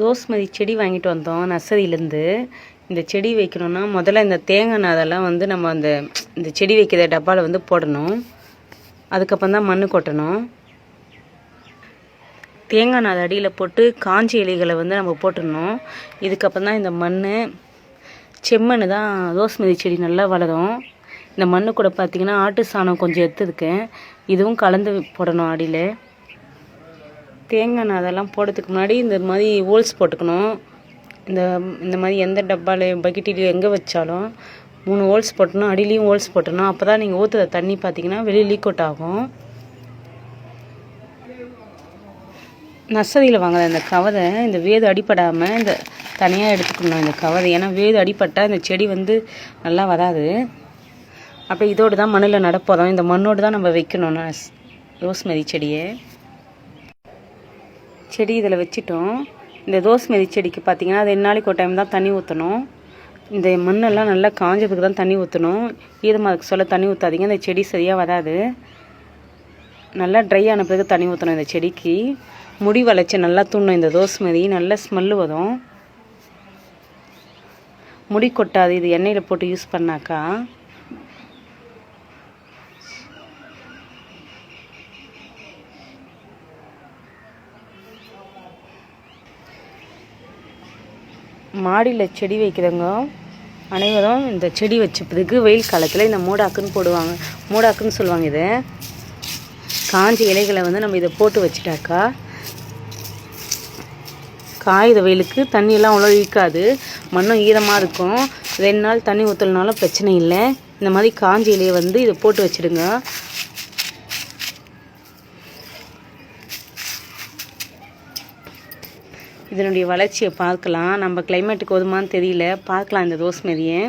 Rosemary செடி வாங்கிட்டு வந்தோம் நர்சரியிலேருந்து. இந்த செடி வைக்கணும்னா முதல்ல இந்த தேங்காய் நாதெல்லாம் வந்து நம்ம இந்த செடி வைக்கிற டப்பாவில் வந்து போடணும். அதுக்கப்புறம் தான் மண் கொட்டணும். தேங்காய் நார் அடியில் போட்டு காஞ்சி இலைகளை வந்து நம்ம போட்டுடணும். இதுக்கப்புறம் தான் இந்த மண் செம்மண் தான் ரோஸ்மெரி செடி நல்லா வளரும். இந்த மண்ணு கூட பார்த்திங்கன்னா ஆட்டு சாணம் கொஞ்சம் எடுத்துருக்கேன், இதுவும் கலந்து போடணும் அடியில். தேங்காய் நாதெல்லாம் போடுறதுக்கு முன்னாடி இந்த மாதிரி ஹோல்ஸ் போட்டுக்கணும். இந்த மாதிரி எந்த டப்பாவில் பக்கெட்டிலையும் எங்கே வச்சாலும் 3 ஹோல்ஸ் போட்டணும், அடியிலையும் ஹோல்ஸ் போட்டணும். அப்போ தான் நீங்கள் ஊற்றுற தண்ணி பார்த்திங்கன்னா வெளியே லீக் அவுட் ஆகும். நர்சரியில் வாங்குற இந்த கவரை இந்த வேது அடிப்படாமல் இந்த தனியாக எடுத்துக்கணும் இந்த கவரை. ஏன்னா வேது அடிப்பட்டால் இந்த செடி வந்து நல்லா வராது. அப்போ இதோடு தான் மண்ணில் நடப்போகிறோம். இந்த மண்ணோடு தான் நம்ம வைக்கணும் ரோஸ்மெரி செடியை. செடி இதில் வச்சிட்டோம். இந்த ரோஸ்மெரி செடிக்கு பார்த்திங்கன்னா 2 நாளைக்கு ஒரு டைம் தான் தண்ணி ஊற்றணும். இந்த மண்ணெல்லாம் நல்லா காஞ்சதுக்கு தான் தண்ணி ஊற்றணும். ஈரமாக அதுக்கு சொல்ல தண்ணி ஊற்றாதீங்க, இந்த செடி சரியாக வராது. நல்லா ட்ரை ஆன பிறகு தண்ணி ஊற்றணும். இந்த செடிக்கு முடி வளர்ச்சி நல்லா தூண்டும். இந்த ரோஸ்மெரி நல்ல ஸ்மெல்லு வரும், முடி கொட்டாது இது எண்ணெயில் போட்டு யூஸ் பண்ணாக்கா. மாடியில் செடி வைக்கிறவங்க அனைவரும் இந்த செடி வச்ச பிறகு வெயில் காலத்தில் இந்த மூடாக்குன்னு போடுவாங்க. மூடாக்குன்னு சொல்லுவாங்க. இதை காஞ்ச இலைகளை வந்து நம்ம இதை போட்டு வச்சுட்டாக்கா காகித வெயிலுக்கு தண்ணியெல்லாம் அவ்வளோ இழுக்காது, மண்ணும் ஈரமாக இருக்கும். 2 நாள் தண்ணி ஊற்றலனாலும் பிரச்சனை இல்லை. இந்த மாதிரி காஞ்ச இலையை வந்து இதை போட்டு வச்சுடுங்க. இதனுடைய வளர்ச்சியை பார்க்கலாம். நம்ம கிளைமேட்டுக்கு ஒதுமான்னு தெரியல, பார்க்கலாம் இந்த ரோஸ்மெரியை.